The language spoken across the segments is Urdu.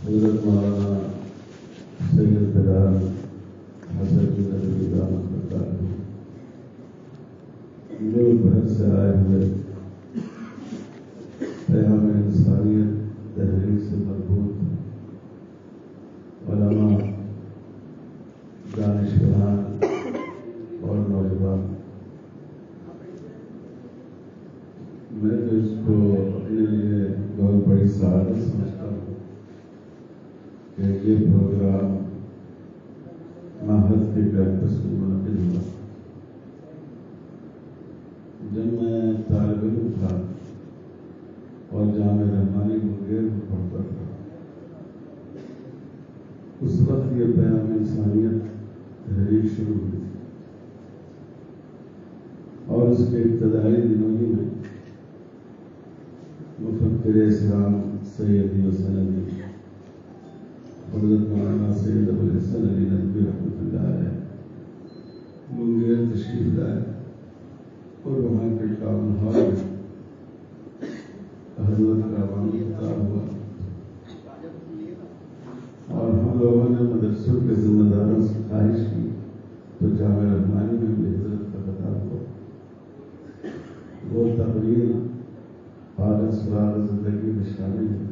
حضرت مولانا سید بلال حسن ندوی رحمۃ اللہ علیہ ملک بھر سے آئے ہوئے پیغام انسانیت تحریک سے مربوط علماء، دانشوران اور نوجوان، میں تو اس کو اپنے لیے بہت بڑی سعادت سمجھتا ہوں کہ یہ پروگرام معہد کے کیمپس میں منعقد ہوا۔ جب میں طالب علم تھا اور جامعہ رحمانی منگیر میں پڑھتا تھا، اس وقت یہ پیغام انسانیت تحریک شروع ہوئی تھی اور اس کے ابتدائی دنوں ہی میں مفکر اسلام سیدی و سندی حضرت مولانا سید ابوالحسن علی ندوی رحمۃ اللہ علیہ منگیر تشریف لائے اور وہاں کے ٹاؤن ہال میں حضرت کا عوام خطاب ہوا اور ہم لوگوں نے مدرسوں کے ذمہ داروں سے خواہش کی تو جامعہ رحمانی میں بھی حضرت کا خطاب ہوا۔ وہ تقریر حالت سراغ زندگی میں شامل ہے۔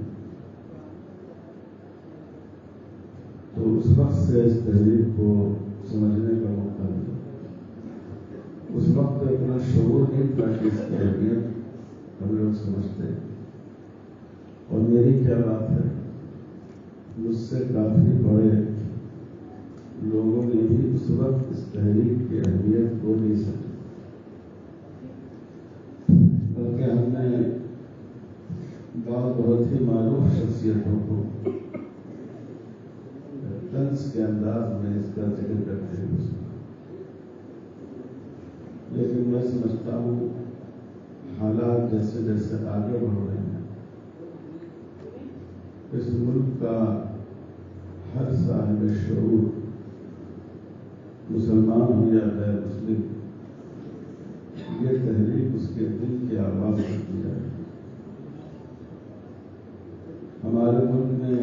تو اس وقت سے اس تحریک کو سمجھنے کا موقع ملا۔ اس وقت اتنا شعور نہیں تھا کہ اس کی اہمیت ہم لوگ سمجھتے، اور میری کیا بات ہے، مجھ سے کافی بڑے لوگوں نے بھی اس وقت اس تحریک کی اہمیت کو نہیں سمجھا، بلکہ ہم نے بہت ہی معروف شخصیتوں کو طنز کے انداز میں اس کا ذکر کرتے ہیں، لیکن میں سمجھتا ہوں حالات جیسے جیسے آگے بڑھ رہے ہیں، اس ملک کا ہر صاحب شعور، مسلمان ہو یا غیر مسلم، یہ تحریک اس کے دل کی آواز کرتی جائے۔ ہمارے ملک نے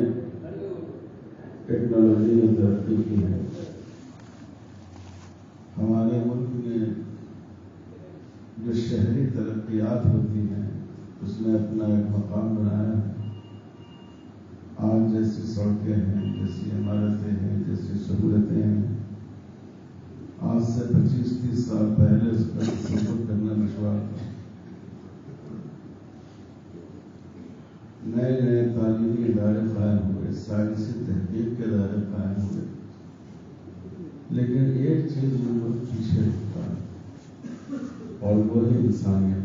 ٹیکنالوجی میں ترقی کی ہے، ہمارے ملک میں جو شہری ترقیات ہوتی ہیں اس میں اپنا ایک مقام بنایا ہے۔ آج جیسی سڑکیں ہیں، جیسی عمارتیں ہیں، جیسی سہولتیں ہیں، آج سے 25-30 سال پہلے اس کا تصور کرنا دشوار تھا۔ نئے نئے تعلیمی ادارے قائم ہوئے، سائنسی تحقیق کے ادارے قائم ہوئے، لیکن ایک چیز بالکل پیچھے رکھتا ہے اور وہ ہے انسانیت۔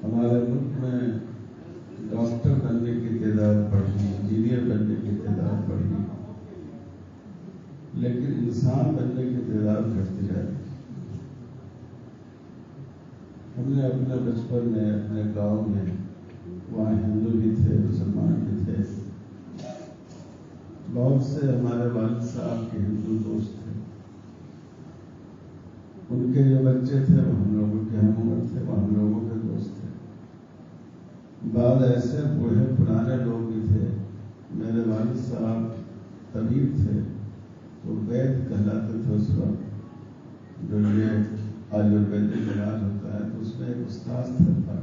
ہمارے ملک میں ڈاکٹر بننے کی تعداد بڑھی، انجینئر بننے کی تعداد بڑھی، لیکن انسان بننے کی تعداد گھٹتی جا رہی ہے۔ ہم نے اپنے بچپن میں اپنے گاؤں میں، وہاں ہندو بھی تھے، مسلمان بھی تھے، بہت سے ہمارے والد صاحب کے ہندو دوست تھے، ان کے جو بچے تھے وہ ہم لوگوں کے ہم عمر تھے، وہ ہم لوگوں کے دوست تھے۔ بعض ایسے بوڑھے پرانے لوگ بھی تھے، میرے والد صاحب طبیب تھے، تو وید کہلاتے تھے اس وقت، جو یہ آیورویدک علاج ہوتا ہے، تو اس میں ایک استاد تھا۔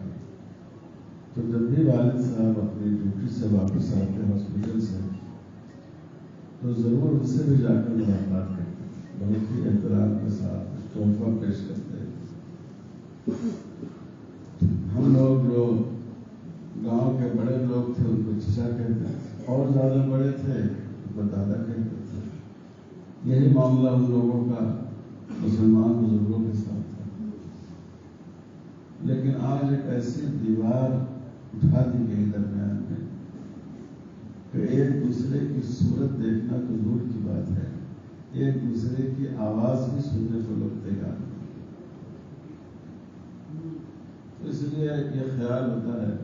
تو جب بھی والد صاحب اپنی ڈیوٹی سے واپس آتے ہاسپٹل سے، تو ضرور ان سے بھی جا کر ملاقات کرتے، بہت ہی احترام کے ساتھ تحفہ پیش کرتے۔ ہم لوگ جو گاؤں کے بڑے لوگ تھے ان کو چچا کہتے، اور زیادہ بڑے تھے ان کو دادا کہتے تھے۔ یہی معاملہ ان لوگوں کا مسلمان بزرگوں کے ساتھ تھا، لیکن آج ایک ایسی دیوار اٹھا دی گئی درمیان میں کہ ایک دوسرے کی صورت دیکھنا تو دور کی بات ہے، ایک دوسرے کی آواز بھی سننے کو لوگ تیار نہیں۔ اس لیے یہ خیال ہوتا ہے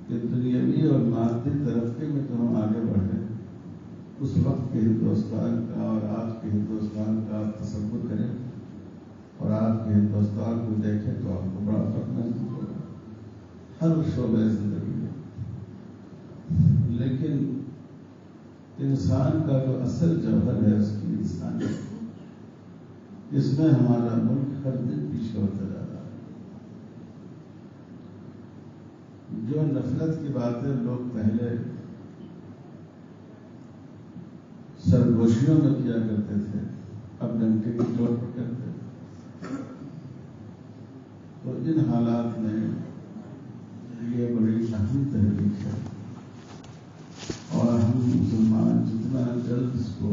کہ دنیاوی اور مادی ترقی میں تو ہم آگے بڑھے، اس وقت کے ہندوستان کا اور آج کے ہندوستان کا آپ تصور کریں اور آج کے ہندوستان کو دیکھیں تو آپ کو بڑا فرق محسوس ہوگا ہر شعبہ زندگی میں۔ انسان کا جو اصل جوہر ہے اس کی انسانیت، اس میں ہمارا ملک ہر دن پیچھے ہوتا جا رہا ہے۔ جو نفرت کی باتیں لوگ پہلے سرگوشیوں میں کیا کرتے تھے، اب ڈنکے کی چوٹ پر کرتے تھے۔ تو ان حالات میں یہ بڑی اہم تحریک ہے، اور ہم مسلمان جتنا جلد اس کو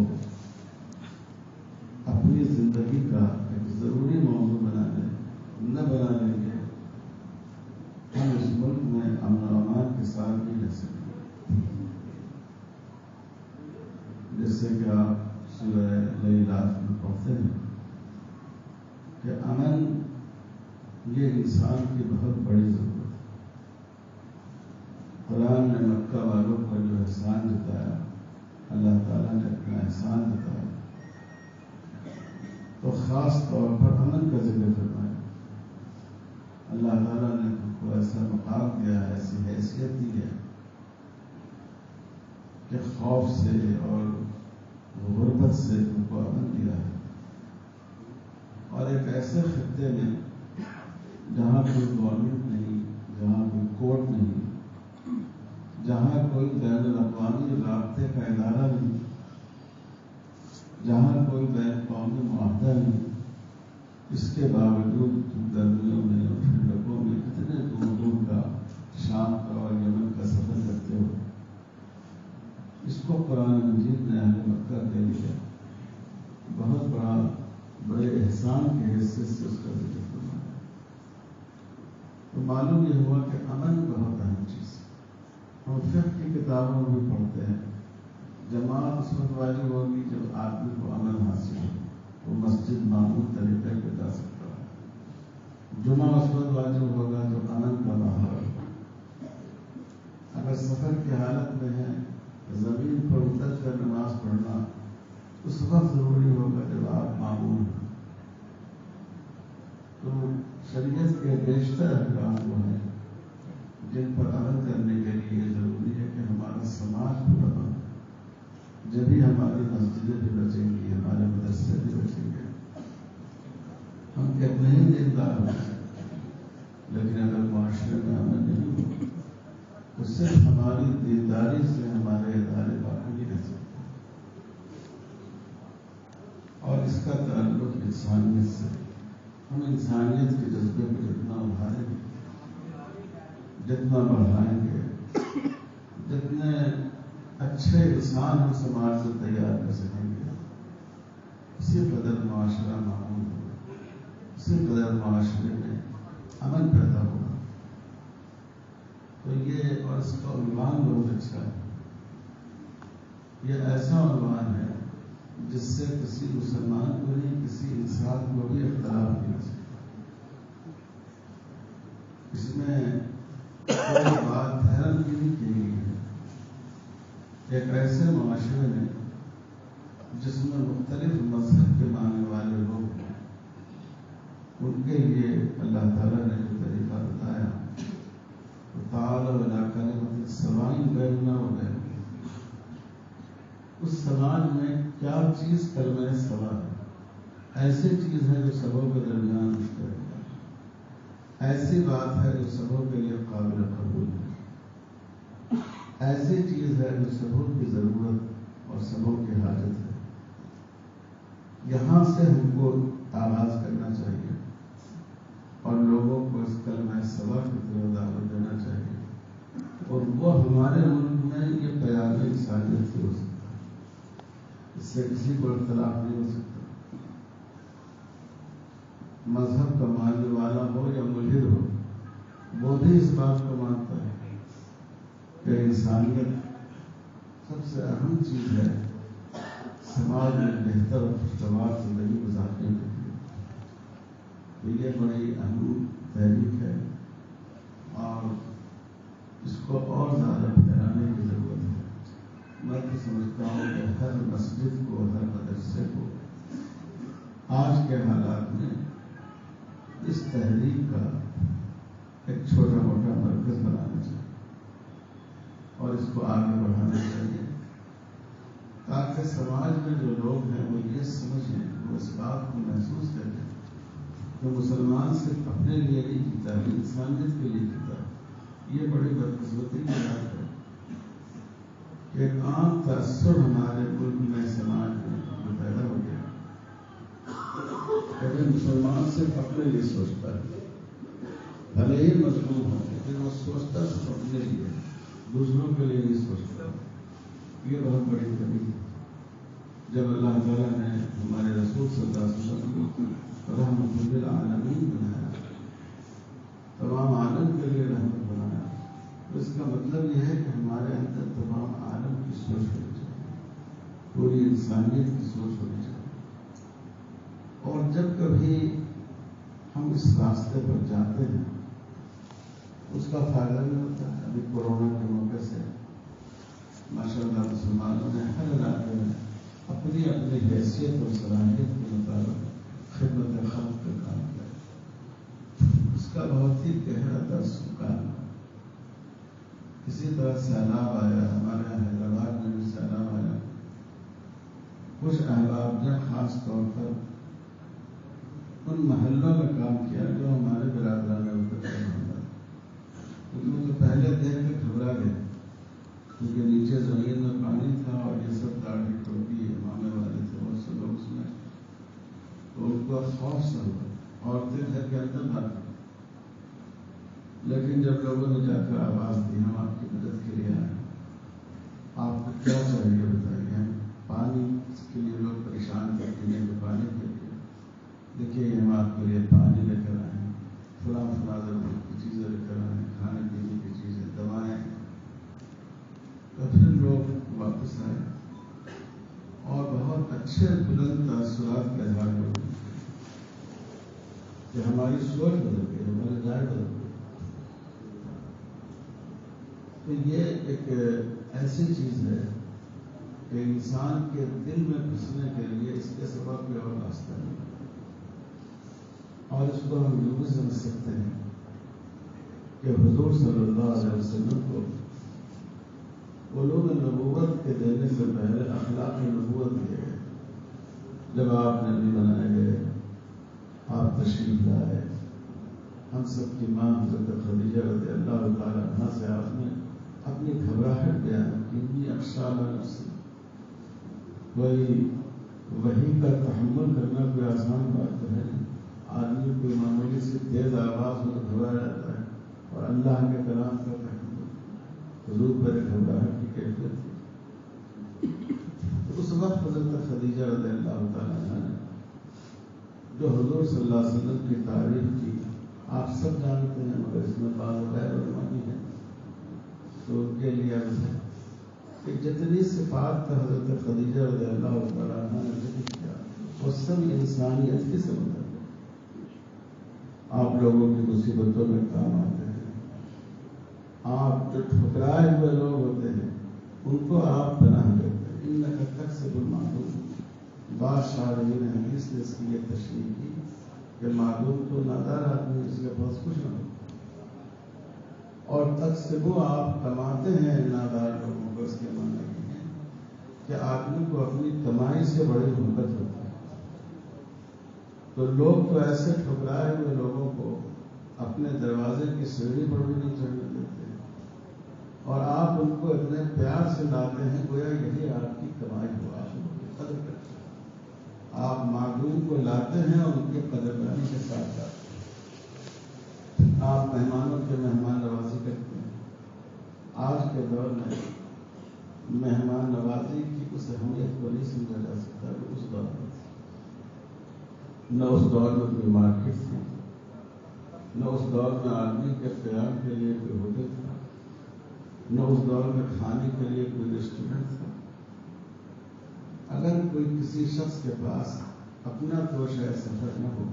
اپنی زندگی کا ایک ضروری موضوع بنا لیں گے، ہم اس ملک میں امن و امان کے ساتھ بھی رہ سکیں گے۔ جیسے کہ آپ سورہ لیلاف میں پڑھتے ہیں کہ امن یہ انسان کی بہت بڑی ضرورت ہے۔ قرآن نے مکہ والوں پر جو احسان جتایا، اللہ تعالیٰ نے اپنا احسان جتایا، تو خاص طور پر امن کا ذکر فرمایا۔ اللہ تعالیٰ نے ان کو ایسا مقام دیا ہے، ایسی حیثیت دی ہے کہ خوف سے اور غربت سے ان کو امن دیا ہے، اور ایک ایسے خطے میں جہاں کوئی گورنمنٹ نہیں، جہاں کوئی کورٹ نہیں، جہاں کوئی بین الاقوامی رابطے کا ادارہ نہیں، جہاں کوئی بین الاقوامی معاہدہ نہیں، اس کے باوجود گرمیوں میں اور ٹھنڈکوں میں کتنے دور دور کا شام کا اور یمن کا سفر کرتے ہو، اس کو قرآن مجید نے اہل مکہ کے لیے بہت بڑے احسان کی حیثیت سے اس کا ذکر فرمایا۔ تو معلوم یہ ہوا کہ امن بہت اہم چیز ہے۔ ہم فقہ کی کتابوں میں بھی پڑھتے ہیں، جماعت اس وقت واجب ہوگی جب آدمی کو امن حاصل ہو، وہ مسجد معمول طریقے پہ جا سکتا ہے۔ جمعہ اس وقت واجب ہوگا جو امن کا ماحول ہو۔ اگر سفر کی حالت میں ہے، زمین پر اتر کر نماز پڑھنا اس وقت ضروری ہوگا جب آپ معمول ہوں۔ تو شریعت کے بیشتر احکام وہ ہیں جن پر عمل کرنے کے لیے ضروری ہے کہ ہمارا سماج پورا بنے، جبھی ہماری مسجدیں بھی بچیں گی، ہمارے مدرسے بھی بچیں گے۔ ہم کتنے ہی دیندار ہو لیکن اگر معاشرے میں عمل نہیں ہو تو صرف ہماری دینداری سے ہمارے ادارے باقی نہیں رہ سکتے۔ اور اس کا تعلق انسانیت سے، ہم انسانیت کے جذبے کو جتنا ابھاریں گے، جتنا بڑھائیں گے، جتنے اچھے انسان ہم سماج سے تیار کر سکیں گے، اسی قدر معاشرہ معمول ہوگا، اسی قدر معاشرے میں امن پیدا ہوگا۔ تو یہ اور اس کا عنوان بہت اچھا ہے۔ یہ ایسا عنوان ہے جس سے کسی مسلمان کو نہیں، کسی انسان کو بھی اختلاف نہیں ہو سکتا۔ اس میں کوئی بات حیرت کی نہیں کی گئی ہے۔ ایک ایسے معاشرے میں جس میں مختلف مذہب کے ماننے والے لوگ ہیں، ان کے لیے اللہ تعالیٰ نے جو طریقہ بتایا، تعالیٰ الی کلمۃ سواء بیننا و بینکم، اس سماج میں کیا چیز کلمہ سوا ہے؟ ایسی چیز ہے جو سبوں کے درمیان مشترک ہے، ایسی بات ہے جو سبوں کے لیے قابل قبول ہے، ایسی چیز ہے جو سبوں کی ضرورت اور سبوں کی حاجت ہے۔ یہاں سے ہم کو آغاز کرنا چاہیے اور لوگوں کو اس کلمہ سوا کی طرف دعوت دینا چاہیے، اور وہ ہمارے ملک میں یہ پیام انسانیت سے ہو سکتا ہے۔ اس سے کسی کو اختلاف نہیں ہو سکتا، مذہب کا ماننے والا ہو یا ملحد ہو، وہ بھی اس بات کو مانتا ہے کہ انسانیت سب سے اہم چیز ہے سماج میں بہتر اور خوشگوار زندگی گزارنے کے لیے۔ تو یہ بڑی اہم تحریک ہے اور اس کو اور زیادہ پھیلانے کی ضرورت ہے۔ میں تو سمجھتا ہوں کہ ہر مسجد کو، ہر مدرسے کو آج کے حالات میں اس تحریک کا ایک چھوٹا موٹا مرکز بنانا چاہیے اور اس کو آگے بڑھانا چاہیے، سماج میں جو لوگ ہیں وہ یہ سمجھیں، وہ اس بات کو محسوس کریں کہ مسلمان صرف اپنے لیے نہیں جیتا ہے، انسانیت کے لیے جیتا ہے۔ یہ بڑی بدقسمتی کی بات ہے کہ ایک عام تاثر ہمارے ملک میں سماج میں جو پیدا ہو گیا کہ مسلمان صرف اپنے لیے سوچتا ہے، بھلے ہی مظلوم ہو لیکن وہ سوچتا صرف اپنے لیے، دوسروں کے لیے نہیں سوچتا۔ یہ بہت بڑی کمی ہے۔ جب اللہ تعالیٰ نے ہمارے رسول صلی اللہ علیہ وسلم کو رحمت للعالمین بنایا، تمام عالم کے لیے رحمت بنایا، تو اس کا مطلب یہ ہے کہ ہمارے اندر تمام عالم کی سوچ ہونی چاہیے، پوری انسانیت کی سوچ ہونی چاہیے۔ اور جب کبھی ہم اس راستے پر جاتے ہیں اس کا فائدہ بھی ہوتا ہے۔ ابھی کورونا کے موقع سے ماشاء اللہ مسلمانوں نے ہر علاقے میں اپنی اپنی حیثیت اور صلاحیت کے مطابق خدمت خلق کا کام کیا، اس کا بہت ہی گہرا تاثر۔ اسی طرح سیلاب آیا، ہمارے یہاں حیدرآباد میں بھی سیلاب آیا، کچھ احباب نے خاص طور پر ان محلوں میں کام کیا جو ہمارے برادران میں اتر محلہ، کیونکہ وہ تو پہلے دیکھ کے گھبرا گئے، کیونکہ نیچے زمین میں پانی تھا اور یہ سب داڑھی ٹوپی امامے والے تھے، بہت سے لوگ اس میں، تو ان کو خوف سا ہوا، عورتیں گھر کے اندر بھاگ گئی۔ لیکن جب لوگوں نے جا کر آواز دی ہم آپ کی مدد کے لیے آئے، آپ کو کیا چاہیے بتائیے، ہم پانی کے لیے لوگ پریشان تھے، پینے کے پانی کے لیے، دیکھیے ہم آپ کے لیے پانی لے کر آئے ہیں، فلاں ضرورت کی چیزیں لے کر آئے ہیں، کھانے پینے کی چیزیں، دوائیں۔ تو پھر لوگ واپس آئے اور بہت اچھے بلند تاثرات کا اظہار کرتے ہیں کہ ہماری سوچ بدل گئی، ہماری رائے بدل گئی۔ تو یہ ایک ایسی چیز ہے کہ انسان کے دل میں گھسنے کے لیے اس کے سوا کوئی اور راستہ نہیں، اور اس کو ہم یوں بھی سمجھ سکتے ہیں کہ حضور صلی اللہ علیہ وسلم کو علوم نبوت کے دینے سے پہلے اخلاق نبوت دیے گئے۔ جب آپ نبی بنائے گئے، آپ تشریف لائے، ہم سب کی ماں حضرت خدیجہ رضی اللہ تعالیٰ عنہا سے آپ نے اپنی گھبراہٹ بیان کی، نفسی، کوئی وحی کا تحمل کرنا کوئی آسان بات تو ہے نہیں، آدمی کوئی معمولی سے تیز آواز میں گھبرا جاتا ہے، اور اللہ کے کلام کا تحمل حضور پر گھبراہٹ کی کیفیت تھی۔ اس وقت حضرت خدیجہ رضی اللہ تعالیٰ عنہا نے جو حضور صلی اللہ علیہ وسلم کی تعریف کی، آپ سب جانتے ہیں مگر اس میں بعض غیر علماء بھی ہیں، تو ان کے لیے کہ جتنی صفات کا حضرت خدیجہ رضی اللہ تعالیٰ عنہ نے ذکر کیا وہ سب انسانیت کے سبب ہے۔ آپ لوگوں کی مصیبتوں میں کام آتے ہیں، آپ جو ٹھکرائے ہوئے لوگ ہوتے ہیں ان کو آپ پناہ دیتے ہیں۔ انک تکسب المعدوم، بعض شاعرین حدیث نے اس کی یہ تشریح کی کہ معدوم تو نادار آدمی اس کے پاس کچھ نہ ہو، اور تکسبو آپ کماتے ہیں نادار لوگوں کو، اس کے معنی یہ ہے کہ آدمی کو اپنی کمائی سے بڑی محبت ہوتی ہے۔ تو لوگ تو ایسے ٹھکرائے ہوئے لوگوں کو اپنے دروازے کی سیڑھی پر بھی نہیں چڑھنے دیتے، اور آپ ان کو اتنے پیار سے لاتے ہیں گویا یہی آپ کی کمائی ہو، آپ ان کی قدر کرتے ہیں۔ آپ معدوم کو لاتے ہیں اور ان کی قدردانی کے ساتھ لاتے ہیں۔ آپ مہمانوں کے مہمان نوازی کرتے ہیں۔ آج کے دور میں مہمان نوازی کی اس اہمیت کو نہیں سمجھا جا سکتا کہ اس دور میں نہ اس دور میں کوئی مارکیٹ تھی، نہ اس دور میں آدمی کے قیام کے لیے کوئی ہوٹل تھا، نہ اس دور میں کھانے کے لیے کوئی ریسٹورینٹ تھا۔ اگر کوئی کسی شخص کے پاس اپنا توشہ سفر نہ ہو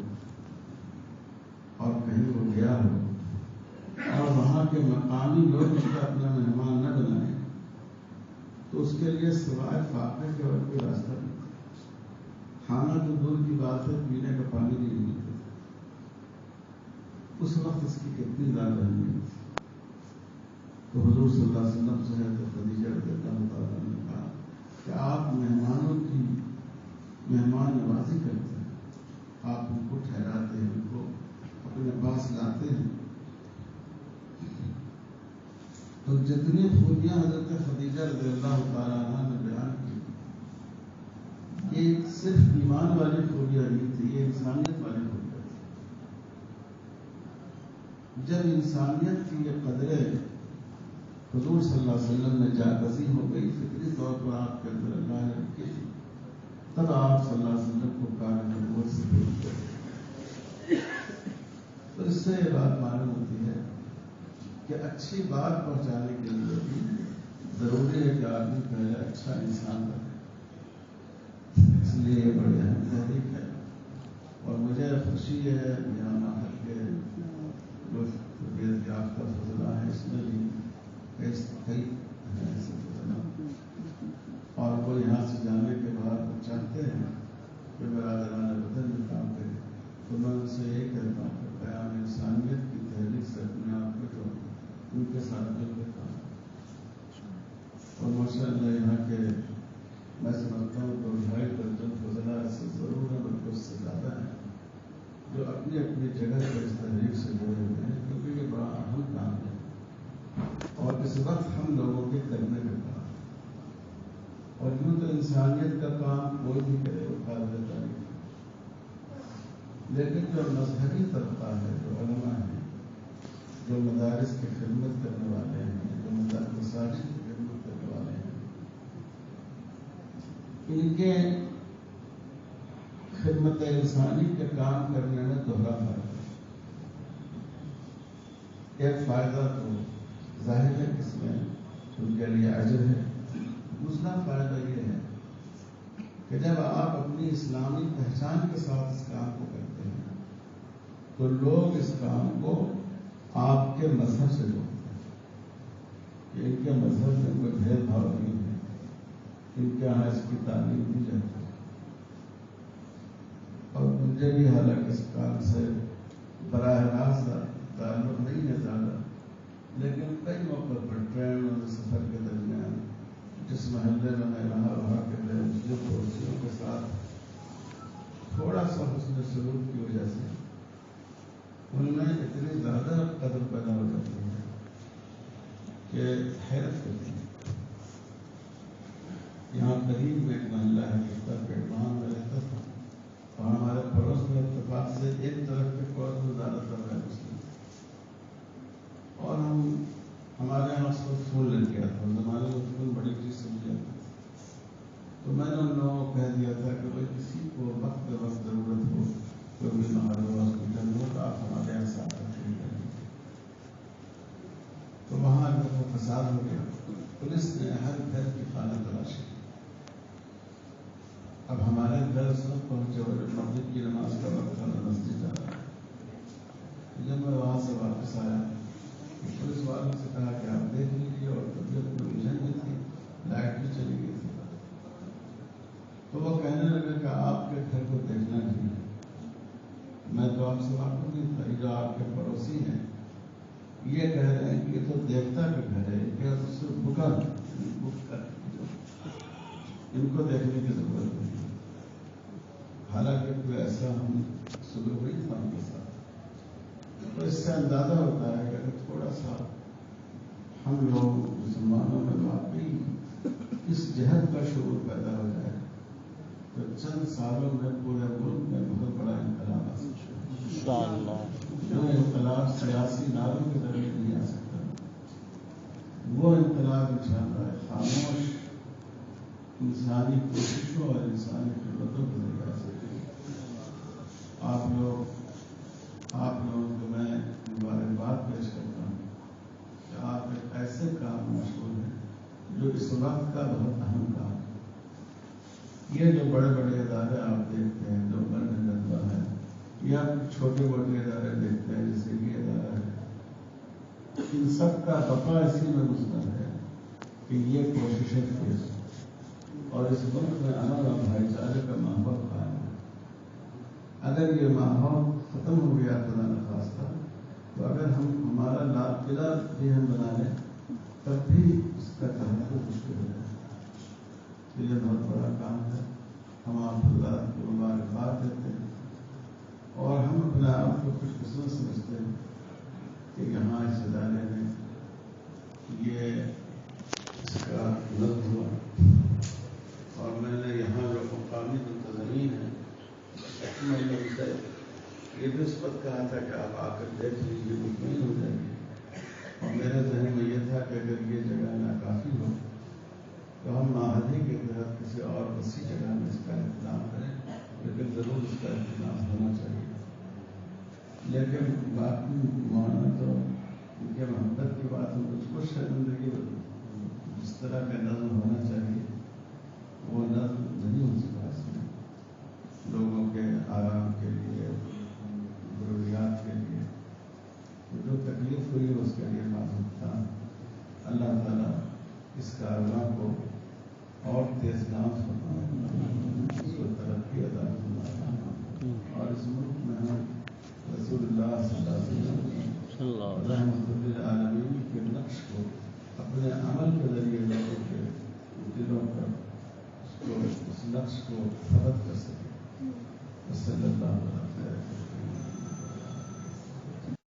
اور کہیں وہ گیا ہو اور وہاں کے مقامی لوگ اس کا اپنا مہمان نہ بنائیں تو اس کے لیے سوائے فاقے کے اور کوئی راستہ نہیں تھا۔ کھانا تو دور کی بات ہے، پینے کا پانی نہیں ملتا تھا۔ اس وقت اس کی کتنی زیادہ اہمیت تھی۔ تو حضور صلی اللہ علیہ وسلم سے حضرت خدیجہ رضی اللہ تعالیٰ نے کہا کہ آپ مہمانوں کی مہمان نوازی کرتے ہیں، آپ ان کو ٹھہراتے ہیں، ان کو اپنے پاس لاتے ہیں. تو جتنی خوبیاں حضرت خدیجہ رضی اللہ تعالیٰ عنہ نے بیان کی، یہ صرف ایمان والی خوبیاں نہیں تھی، یہ انسانیت والی خوبیاں تھی. جب انسانیت کی یہ قدریں حضور صلی اللہ علیہ وسلم میں جاگزی ہو گئی، فطری طور پر آپ کے اندر اللہ نے رکھی تھی، تب آپ صلی اللہ علیہ وسلم کو کار نبوت سے دور کر. تو اس سے یہ بات معلوم ہوتی ہے کہ اچھی بات پہنچانے کے لیے بھی ضروری ہے کہ آدمی پہلے اچھا انسان بنے. اس لیے یہ بڑی اہم تحریک ہے. اور مجھے خوشی ہے یہاں محل کے جو تربیت یافتہ فضلہ ہیں، اس میں بھی کئی ہیں ایسے فضلہ، اور وہ یہاں سے جانے کے بعد چاہتے ہیں کہ برادران وطن میں کام کرے. تو میں ان سے یہ کہتا ہوں کہ قیام انسانیت کی تحریک سے اپنے آپ کو جو ان کے ساتھ مل کے کام. اور ماشاء اللہ یہاں کے میں سمجھتا ہوں 2-2.5 درجن فضلہ ایسے ضرور ہیں، بلکہ اس سے زیادہ ہیں، جو اپنی اپنی جگہ پر اس تحریک سے جڑے ہوئے ہیں، کیونکہ یہ بڑا اہم کام ہے اور اس وقت ہم لوگوں کے کرنے کا کام ہے. اور یوں تو انسانیت کا کام کوئی بھی کرے وہ قابل تعریف ہے، لیکن جو مذہبی طبقہ ہے، جو علماء ہیں، جو مدارس کی خدمت کرنے والے ہیں، جو مساجد کی خدمت کرنے والے ہیں، ان کے خدمت انسانی کے کام کرنے میں دوہرا فائدہ ہے. ایک فائدہ تو ظاہر ہے کہ اس میں ان کے لیے اجر ہے. دوسرا فائدہ یہ ہے کہ جب آپ اپنی اسلامی پہچان کے ساتھ اس کام کو کرتے ہیں تو لوگ اس کام کو آپ کے مذہب سے جوڑتے ہیں کہ ان کے مذہب میں کوئی بھید بھاؤ نہیں ہے، ان کے یہاں اس کی تعلیم دی جاتی ہے. اور مجھے بھی حالانکہ اس کام سے براہ راست تعلق نہیں ہے زیادہ، لیکن کئی موقع پر ٹرین اور سفر کے درمیان جس محلے میں میں رہا، وہاں کے مسلم پڑوسیوں کے ساتھ تھوڑا سا حسن سلوک کی وجہ سے ان میں اتنی زیادہ قدر پیدا ہو جاتی ہے کہ حیرت ہوتی ہے. یہاں قریب میں ایک محلہ ہے جس کا پیٹ، وہاں میں رہتا تھا، اور ہمارے پڑوس میں اتفاق سے ایک طرف کے پڑوس میں زیادہ تر ہے مسلم، اور ہمارے یہاں اس وقت فون لگ گیا تھا. زمانے میں فون بڑی چیز سمجھ جاتا تھا. تو میں نے ان لوگوں کو کہہ دیا تھا کہ بھائی کسی کو وقت بے وقت ضرورت ہو، کوئی بیمار ہو، ہاسپٹل ہو، تو آپ ہمارے یہاں ساتھ رکھیں گے. تو وہاں جو فساد ہو گیا، پولیس نے ہر گھر کی خانہ تلاشی. اب ہمارے گھر اس وقت پہنچے اور مسجد کی نماز کا وقت تھا، میں مسجد جا رہا. جب میں وہاں سے واپس آیا تو پولیس والوں سے کہا کہ آپ دیکھ لیجیے، اور طبیعت میں الجھن بھی تھی، لائٹ بھی چلی گئی تھی. تو وہ کہنے لگے کہ آپ کے گھر کو دیکھنا نہیں ہے. میں تو آپ سے واقف نہیں تھا. یہ جو آپ کے پڑوسی ہیں یہ کہہ رہے ہیں کہ یہ تو دیوتا کا گھر ہے، کیا صرف بک کر ان کو دیکھنے کی ضرورت نہیں. حالانکہ کوئی ایسا ہم سلوک نہیں تھا ان کے ساتھ. تو اس سے اندازہ ہوتا ہے کہ اگر تھوڑا سا ہم لوگ مسلمانوں میں واقعی اس جہد کا شعور پیدا ہو جائے تو چند سالوں میں پورے ملک میں بہت بڑا انقلاب آ سکتا ہے. جو انقلاب سیاسی نعروں کے ذریعے نہیں آ سکتا، وہ انقلاب انشاءاللہ خاموش انسانی کوششوں اور انسانی خدمتوں کے ذریعے آ سکتے ہیں. آپ لوگوں کو میں مبارکباد پیش کرتا ہوں کہ آپ ایک ایسے کام مشغول ہیں جو اس وقت کا بہت اہم کام ہے. یہ جو بڑے بڑے ادارے آپ دیکھتے ہیں، جو بڑے جذبہ ہے، یا چھوٹے موٹے ادارے دیکھتے ہیں جیسے یہ ادارہ ہے، ان سب کا بقا اسی میں مستند ہے کہ یہ کوششیں تیز ہوں اور اس ملک میں امن اور بھائی چارے کا ماحول قائم ہے. اگر یہ ماحول ختم ہو گیا خدا نخواستہ، تو اگر ہمارا لال قلعہ بھی ہم بنا لیں تب بھی اس کا تحفظ مشکل ہو جائے. تو یہ دبا دیتے ہیں اور ہم اپنے آپ کو خوش قسمت سمجھتے ہیں کہ یہاں اس ادارے میں یہ اس کا نظم ہوا اور میں نے یہاں جو مقامی منتظمین ہیں میں نے ان سے یہ نسبت کہا تھا کہ آپ آ کر دیکھ لیجیے مطمئن ہو جائیں گے اور میرے ذہن میں یہ تھا کہ اگر یہ جگہ ناکافی ہو تو ہم معاہدے کے تحت کسی اور وسیع جگہ میں اس کا انتظام کریں لیکن ضرور اس کا انتظام ہونا چاہیے لیکن باقی مانا تو ان کے محبت کی بات ہو اس کو شرمندگی جس طرح کا نظم ہونا چاہیے وہ نظم نہیں ہو سکا اس میں لوگوں کے آرام کے لیے ضروریات کے لیے جو تکلیف ہوئی اس کے لیے معذور تھا اللہ تعالیٰ اس کارواں کو اور تیز ناف فرمائے اس کو ترقی عطا فرمائے اور اس ملک میں ہم رسول اللہ صلی اللہ علیہ وسلم رحمۃ للعالمین کے نقش کو اپنے عمل کے ذریعے لوگوں کے دلوں پر اس نقش کو ثبت کر سکے صلی اللہ علیہ وسلم